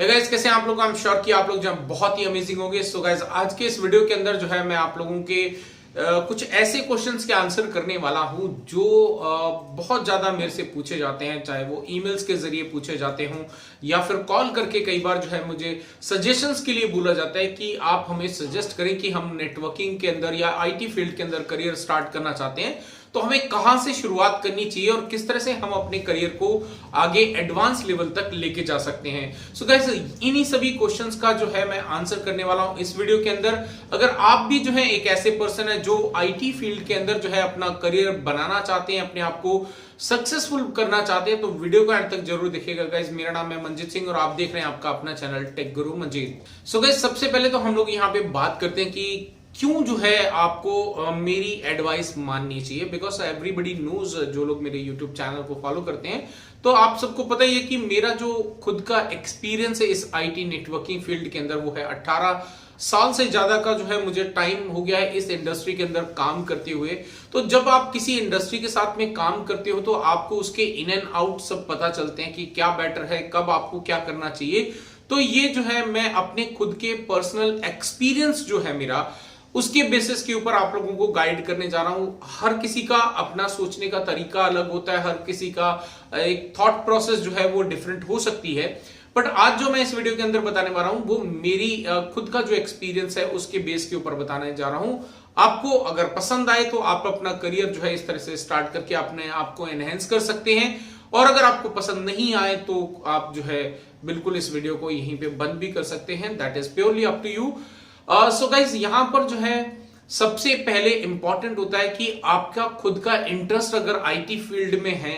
Hey guys, कैसे हैं आप लोग। आई एम श्योर कि आप लोग जो बहुत ही अमेजिंग होंगे। सो गाइस, आज के इस वीडियो के अंदर जो है मैं आप लोगों के कुछ ऐसे क्वेश्चंस के आंसर करने वाला हूं जो बहुत ज्यादा मेरे से पूछे जाते हैं, चाहे वो ईमेल्स के जरिए पूछे जाते हों या फिर कॉल करके कई बार जो है मुझे सजेशंस के लिए बोला जाता है कि आप हमें सजेस्ट करें कि हम नेटवर्किंग के अंदर या आईटी फील्ड के अंदर करियर स्टार्ट करना चाहते हैं, तो हमें कहां से शुरुआत करनी चाहिए और किस तरह से हम अपने करियर को आगे एडवांस लेवल तक लेके जा सकते हैं। सो गाइस, इन्हीं सभी क्वेश्चंस का जो है मैं आंसर करने वाला हूं इस वीडियो के अंदर। अगर आप भी जो है एक ऐसे पर्सन है जो आईटी फील्ड के अंदर जो है अपना करियर बनाना चाहते हैं, अपने आप को सक्सेसफुल करना चाहते हैं, तो वीडियो को अंत तक जरूर देखिएगा। गाइस, मेरा नाम है मंजीत सिंह और आप देख रहे हैं आपका अपना चैनल टेक गुरु मंजीत। सो गाइस, सबसे पहले तो हम लोग यहाँ पे बात करते हैं कि क्यों जो है आपको मेरी एडवाइस माननी चाहिए। बिकॉज एवरीबडी नोज, जो लोग मेरे यूट्यूब चैनल को फॉलो करते हैं, तो आप सबको पता ही है कि मेरा जो खुद का एक्सपीरियंस है इस आईटी नेटवर्किंग फील्ड के अंदर वो है 18 साल से ज्यादा का जो है मुझे टाइम हो गया है इस इंडस्ट्री के अंदर काम करते हुए। तो जब आप किसी इंडस्ट्री के साथ में काम करते हो तो आपको उसके इन एंड आउट सब पता चलते हैं कि क्या बेटर है, कब आपको क्या करना चाहिए। तो ये जो है मैं अपने खुद के पर्सनल एक्सपीरियंस जो है मेरा, उसके बेसिस के ऊपर आप लोगों को गाइड करने जा रहा हूं। हर किसी का अपना सोचने का तरीका अलग होता है, हर किसी का एक थॉट प्रोसेस जो है वो डिफरेंट हो सकती है। बट आज जो मैं इस वीडियो के अंदर बताने वाला हूं वो मेरी खुद का जो एक्सपीरियंस है उसके बेस के ऊपर बताने जा रहा हूं। आपको अगर पसंद आए तो आप अपना करियर जो है इस तरह से स्टार्ट करके अपने आप को एनहेंस कर सकते हैं, और अगर आपको पसंद नहीं आए तो आप जो है बिल्कुल इस वीडियो को यहीं पे बंद भी कर सकते हैं। That is purely up to you. So guys, यहां पर जो है सबसे पहले इंपॉर्टेंट होता है कि आपका खुद का इंटरेस्ट अगर आईटी फील्ड में है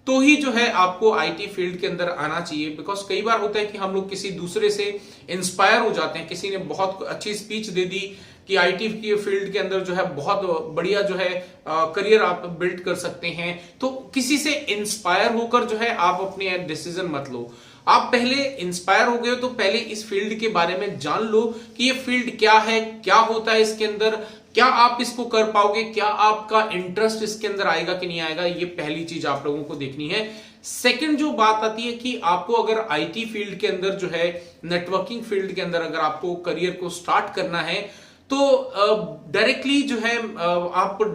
तो ही जो है आपको आईटी फील्ड के अंदर आना चाहिए। बिकॉज कई बार होता है कि हम लोग किसी दूसरे से इंस्पायर हो जाते हैं, किसी ने बहुत अच्छी स्पीच दे दी कि आईटी की फील्ड के अंदर जो है बहुत बढ़िया जो है करियर आप बिल्ड कर सकते हैं, तो किसी से इंस्पायर होकर जो है आप अपने डिसीजन मत लो। आप पहले इंस्पायर हो गए हो तो पहले इस फील्ड के बारे में जान लो कि ये फील्ड क्या है, क्या होता है इसके अंदर, क्या आप इसको कर पाओगे, क्या आपका इंटरेस्ट इसके अंदर आएगा कि नहीं आएगा। ये पहली चीज आप लोगों को देखनी है। सेकंड जो बात आती है कि आपको अगर आईटी फील्ड के अंदर जो है नेटवर्किंग फील्ड के अंदर अगर आपको करियर को स्टार्ट करना है तो डायरेक्टली जो है आपको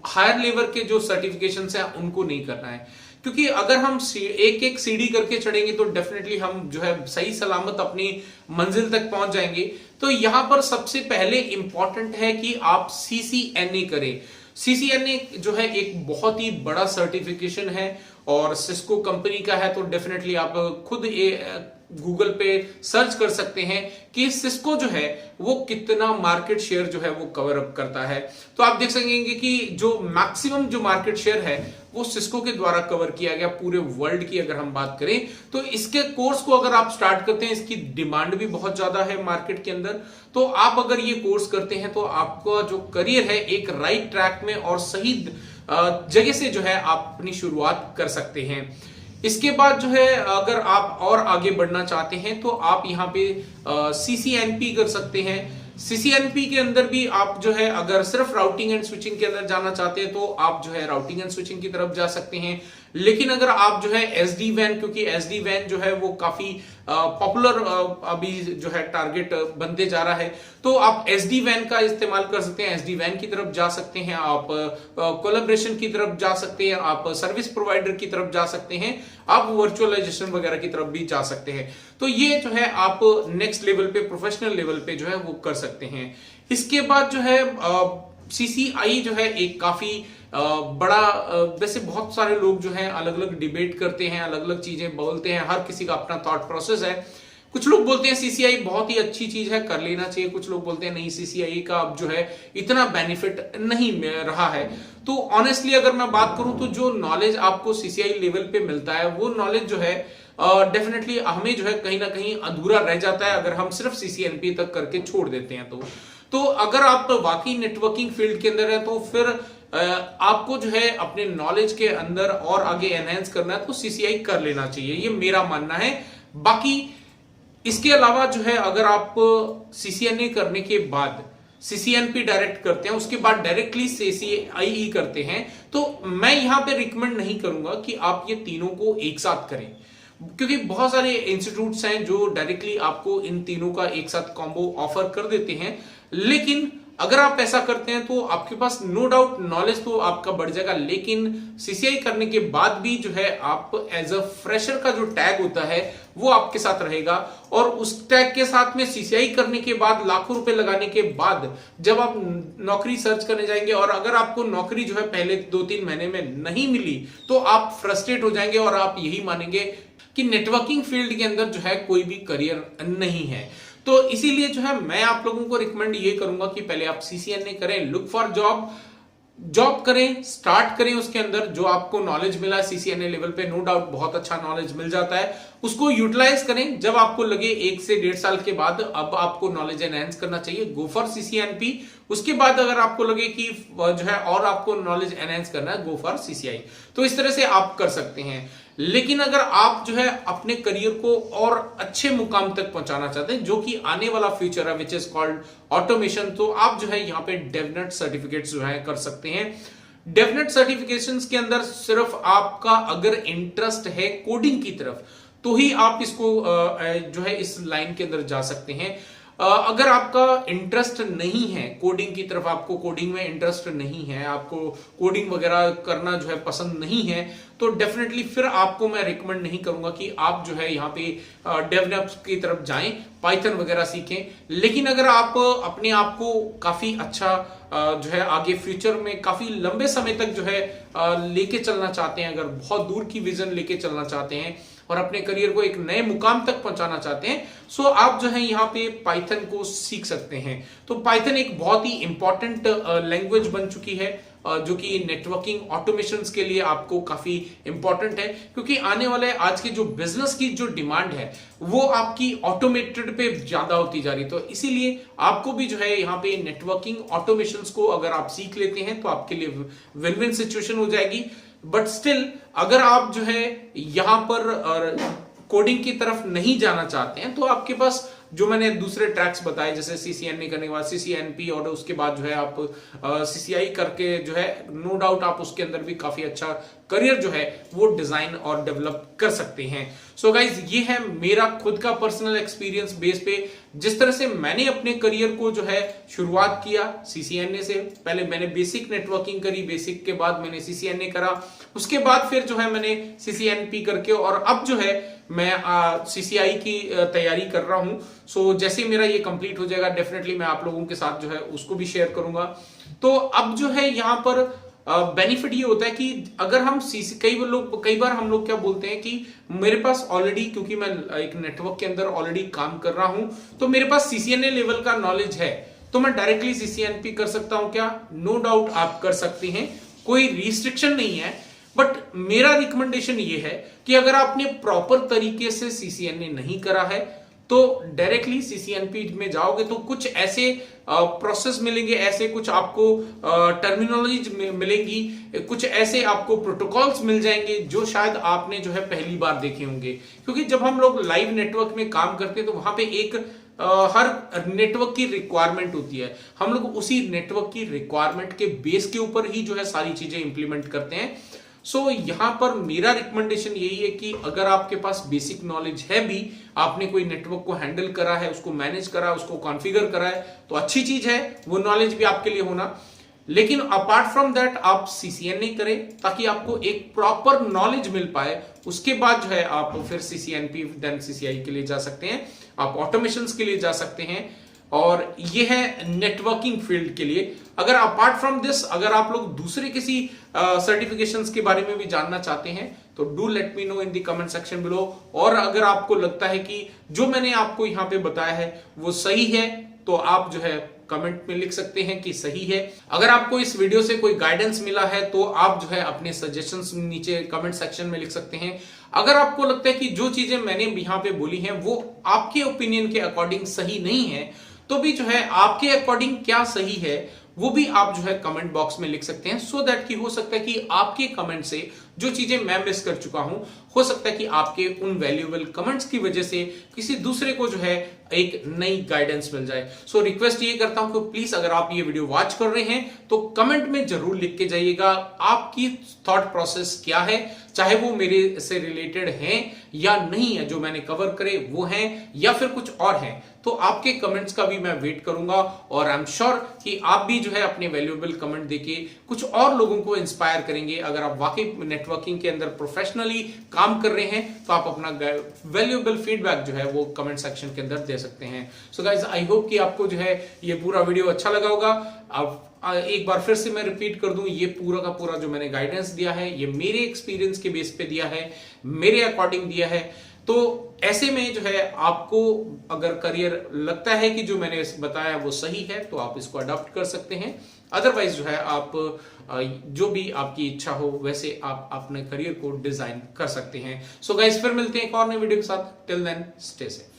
हायर लेवल के जो सर्टिफिकेशन है उनको नहीं करना है, क्योंकि अगर हम एक एक सीढ़ी करके चढ़ेंगे तो डेफिनेटली हम जो है सही सलामत अपनी मंजिल तक पहुंच जाएंगे। तो यहां पर सबसे पहले इंपॉर्टेंट है कि आप सीसीएनए करें। सीसीएनए जो है एक बहुत ही बड़ा सर्टिफिकेशन है और सिस्को कंपनी का है, तो डेफिनेटली आप खुद गूगल पे सर्च कर सकते हैं कि सिस्को जो है वो कितना मार्केट शेयर जो है वो कवर अप करता है। तो आप देख सकेंगे कि जो मैक्सिमम जो मार्केट शेयर है वो सिस्को के द्वारा कवर किया गया पूरे वर्ल्ड की अगर हम बात करें। तो इसके कोर्स को अगर आप स्टार्ट करते हैं, इसकी डिमांड भी बहुत ज्यादा है मार्केट के अंदर, तो आप अगर ये कोर्स करते हैं तो आपका जो करियर है एक राइट ट्रैक में और सही जगह से जो है आप अपनी शुरुआत कर सकते हैं। इसके बाद जो है अगर आप और आगे बढ़ना चाहते हैं तो आप यहाँ पे सीसीएनपी कर सकते हैं। सीसीएनपी के अंदर भी आप जो है अगर सिर्फ राउटिंग एंड स्विचिंग के अंदर जाना चाहते हैं तो आप जो है राउटिंग एंड स्विचिंग की तरफ जा सकते हैं। लेकिन अगर आप जो है एसडी वैन, क्योंकि एसडी वैन जो है वो काफी पॉपुलर अभी जो है टारगेट बनते जा रहा है, तो आप एसडी वैन का इस्तेमाल कर सकते हैं। एसडी वैन की तरफ जा सकते हैं, आप कोलैबोरेशन की तरफ जा सकते हैं, आप सर्विस प्रोवाइडर की तरफ जा सकते हैं, आप वर्चुअलाइजेशन वगैरह की तरफ भी जा सकते हैं। तो ये जो है आप नेक्स्ट लेवल पे, प्रोफेशनल लेवल पे जो है वो कर सकते हैं। इसके बाद जो है सीसीआई जो है एक काफी बड़ा, वैसे बहुत सारे लोग जो हैं अलग अलग डिबेट करते हैं, अलग अलग चीजें बोलते हैं, हर किसी का अपना थॉट प्रोसेस है। कुछ लोग बोलते हैं सीसीआई बहुत ही अच्छी चीज है, कर लेना चाहिए। कुछ लोग बोलते हैं नहीं, सीसीआई का अब जो है इतना बेनिफिट नहीं रहा है। तो ऑनेस्टली अगर मैं बात करूं तो जो नॉलेज आपको सीसीआई लेवल पे मिलता है वो नॉलेज जो है डेफिनेटली हमें जो है कहीं ना कहीं अधूरा रह जाता है अगर हम सिर्फ सीसीएनपी तक करके छोड़ देते हैं। तो अगर आप वाकई नेटवर्किंग फील्ड के अंदर है तो फिर आपको जो है अपने नॉलेज के अंदर और आगे एनहेंस करना है तो सीसीआई कर लेना चाहिए, ये मेरा मानना है। बाकी इसके अलावा जो है अगर आप सीसीएनए करने के बाद सीसीएनपी डायरेक्ट करते हैं, उसके बाद डायरेक्टली सीसीआई करते हैं, तो मैं यहां पे रिकमेंड नहीं करूंगा कि आप ये तीनों को एक साथ करें। क्योंकि बहुत सारे इंस्टीट्यूट्स हैं जो डायरेक्टली आपको इन तीनों का एक साथ कॉम्बो ऑफर कर देते हैं, लेकिन अगर आप ऐसा करते हैं तो आपके पास नो डाउट नॉलेज तो आपका बढ़ जाएगा, लेकिन सीसीआई करने के बाद भी जो है आप एज अ फ्रेशर का जो टैग होता है वो आपके साथ रहेगा, और उस टैग के साथ में सीसीआई करने के बाद लाखों रुपए लगाने के बाद जब आप नौकरी सर्च करने जाएंगे और अगर आपको नौकरी जो है पहले 2-3 महीने में नहीं मिली तो आप फ्रस्ट्रेट हो जाएंगे और आप यही मानेंगे कि नेटवर्किंग फील्ड के अंदर जो है कोई भी करियर नहीं है। तो इसीलिए जो है मैं आप लोगों को रिकमेंड ये करूंगा कि पहले आप सीसीएनए करें, लुक फॉर जॉब करें, स्टार्ट करें, उसके अंदर जो आपको नॉलेज मिला है सीसीएनए लेवल पे, नो डाउट बहुत अच्छा नॉलेज मिल जाता है, उसको यूटिलाइज करें। जब आपको लगे 1 से 1.5 साल के बाद अब आपको नॉलेज एनहेंस करना चाहिए, गो फॉर सीसीएनपी। उसके बाद अगर आपको लगे कि जो है और आपको नॉलेज एनहेंस करना है, गो फॉर सीसीआई। तो इस तरह से आप कर सकते हैं। लेकिन अगर आप जो है अपने करियर को और अच्छे मुकाम तक पहुंचाना चाहते हैं, जो कि आने वाला फ्यूचर है, विच इज कॉल्ड ऑटोमेशन, तो आप जो है यहाँ पे डेवनेट सर्टिफिकेट्स जो है कर सकते हैं। डेवनेट सर्टिफिकेशंस के अंदर सिर्फ आपका अगर इंटरेस्ट है कोडिंग की तरफ तो ही आप इसको जो है इस लाइन के अंदर जा सकते हैं। अगर आपका इंटरेस्ट नहीं है कोडिंग की तरफ, आपको कोडिंग में इंटरेस्ट नहीं है, आपको कोडिंग वगैरह करना जो है पसंद नहीं है, तो डेफिनेटली फिर आपको मैं रिकमेंड नहीं करूंगा कि आप जो है यहाँ पे डेवलप्स की तरफ जाएं, पाइथन वगैरह सीखें। लेकिन अगर आप अपने आप को काफी अच्छा जो है आगे फ्यूचर में काफी लंबे समय तक जो है लेके चलना चाहते हैं, अगर बहुत दूर की विजन लेके चलना चाहते हैं और अपने करियर को एक नए मुकाम तक पहुंचाना चाहते हैं, सो आप जो है यहाँ पे पाइथन को सीख सकते हैं। तो पाइथन एक बहुत ही इंपॉर्टेंट लैंग्वेज बन चुकी है जो कि नेटवर्किंग ऑटोमेशंस के लिए आपको काफी इंपॉर्टेंट है, क्योंकि आने वाले आज के जो बिजनेस की जो डिमांड है वो आपकी ऑटोमेटेड पे ज्यादा होती जा रही है। तो इसीलिए आपको भी जो है यहाँ पे नेटवर्किंग ऑटोमेशंस को अगर आप सीख लेते हैं तो आपके लिए विन विन सिचुएशन हो जाएगी। बट स्टिल अगर आप जो है यहां पर कोडिंग की तरफ नहीं जाना चाहते हैं तो आपके पास जो मैंने दूसरे ट्रैक्स बताए, जैसे सीसीएनए करने के बाद सीसीएनपी और उसके बाद जो है आप सीसीआई करके जो है नो डाउट आप उसके अंदर भी काफी अच्छा करियर जो है वो डिजाइन और डेवलप कर सकते हैं। सो गाइज ये है मेरा खुद का पर्सनल एक्सपीरियंस बेस पे, जिस तरह से मैंने अपने करियर को जो है शुरुआत किया सीसीएनए से। पहले मैंने बेसिक नेटवर्किंग करी, बेसिक के बाद मैंने सीसीएनए करा, उसके बाद फिर जो है मैंने सीसीएनपी करके और अब जो है मैं सीसीआई की तैयारी कर रहा हूं। सो जैसे मेरा ये कंप्लीट हो जाएगा डेफिनेटली मैं आप लोगों के साथ जो है उसको भी शेयर करूंगा। तो अब जो है यहाँ पर बेनिफिट ये होता है कि अगर हम कई बार हम लोग क्या बोलते हैं कि मेरे पास ऑलरेडी, क्योंकि मैं एक नेटवर्क के अंदर ऑलरेडी काम कर रहा हूं तो मेरे पास सीसीएनए लेवल का नॉलेज है तो मैं डायरेक्टली सीसीएनपी कर सकता हूं क्या? नो डाउट आप कर सकते हैं, कोई रिस्ट्रिक्शन नहीं है। बट मेरा रिकमेंडेशन ये है कि अगर आपने प्रॉपर तरीके से सीसीएनए नहीं करा है तो डायरेक्टली सीसीएनपी में जाओगे तो कुछ ऐसे प्रोसेस मिलेंगे, ऐसे कुछ आपको टर्मिनोलॉजी मिलेंगी, कुछ ऐसे आपको प्रोटोकॉल्स मिल जाएंगे जो शायद आपने जो है पहली बार देखे होंगे। क्योंकि जब हम लोग लाइव नेटवर्क में काम करते हैं तो वहां पे एक हर नेटवर्क की रिक्वायरमेंट होती है, हम लोग उसी नेटवर्क की रिक्वायरमेंट के बेस के ऊपर ही जो है सारी चीजें इंप्लीमेंट करते हैं। सो यहां पर मेरा रिकमेंडेशन यही है कि अगर आपके पास बेसिक नॉलेज है भी, आपने कोई नेटवर्क को हैंडल करा है, उसको मैनेज करा है, उसको कॉन्फ़िगर करा है तो अच्छी चीज है, वो नॉलेज भी आपके लिए होना। लेकिन अपार्ट फ्रॉम दैट आप सीसीएनए करें ताकि आपको एक प्रॉपर नॉलेज मिल पाए। उसके बाद जो है आप फिर सीसीएनपी देन सीसीआई के लिए जा सकते हैं, आप ऑटोमेशंस के लिए जा सकते हैं, और ये है नेटवर्किंग फील्ड के लिए। अगर अपार्ट फ्रॉम दिस अगर आप लोग दूसरे किसी सर्टिफिकेशंस के बारे में भी जानना चाहते हैं तो do let me know in the comment section below. और अगर आपको लगता है कि जो मैंने आपको यहाँ पे बताया है वो सही है तो आप जो है कमेंट में लिख सकते हैं कि सही है। अगर आपको इस वीडियो से कोई गाइडेंस मिला है तो आप जो है अपने सजेशंस नीचे कमेंट सेक्शन में लिख सकते हैं। अगर आपको लगता है कि जो चीजें मैंने यहाँ पे बोली हैं वो आपके ओपिनियन के अकॉर्डिंग सही नहीं है तो भी जो है आपके अकॉर्डिंग क्या सही है वो भी आप जो है कमेंट बॉक्स में लिख सकते हैं, सो दैट कि हो सकता है कि आपके कमेंट से जो चीजें मैं मिस कर चुका हूं, हो सकता है कि आपके उन वैल्यूएबल कमेंट्स की वजह से किसी दूसरे को जो है एक नई गाइडेंस मिल जाए। सो रिक्वेस्ट ये करता हूं कि प्लीज अगर आप ये वीडियो वॉच कर रहे हैं तो कमेंट में जरूर लिख के जाइएगा आपकी थॉट प्रोसेस क्या है, चाहे वो मेरे से रिलेटेड है या नहीं है, जो मैंने कवर करे वो हैं या फिर कुछ और है, तो आपके कमेंट्स का भी मैं वेट करूंगा। और आई एम श्योर कि आप भी जो है अपने वैल्यूएबल कमेंट देके कुछ और लोगों को इंस्पायर करेंगे। अगर आप वाकई नेटवर्किंग के अंदर प्रोफेशनली काम कर रहे हैं तो आप अपना वैल्यूएबल फीडबैक जो है वो कमेंट सेक्शन के अंदर दे सकते हैं। सो गाइज, आई होप कि आपको जो है ये पूरा वीडियो अच्छा लगा होगा। अब एक बार फिर से मैं रिपीट कर दूं, ये पूरा का पूरा जो मैंने गाइडेंस दिया है ये मेरे एक्सपीरियंस के बेस पे दिया है, मेरे अकॉर्डिंग दिया है। तो ऐसे में जो है आपको अगर करियर लगता है कि जो मैंने बताया वो सही है तो आप इसको अडॉप्ट कर सकते हैं। अदरवाइज जो है आप जो भी आपकी इच्छा हो वैसे आप अपने करियर को डिजाइन कर सकते हैं। सो गाइस, फिर मिलते हैं एक और नए वीडियो के साथ। Till then, stay safe.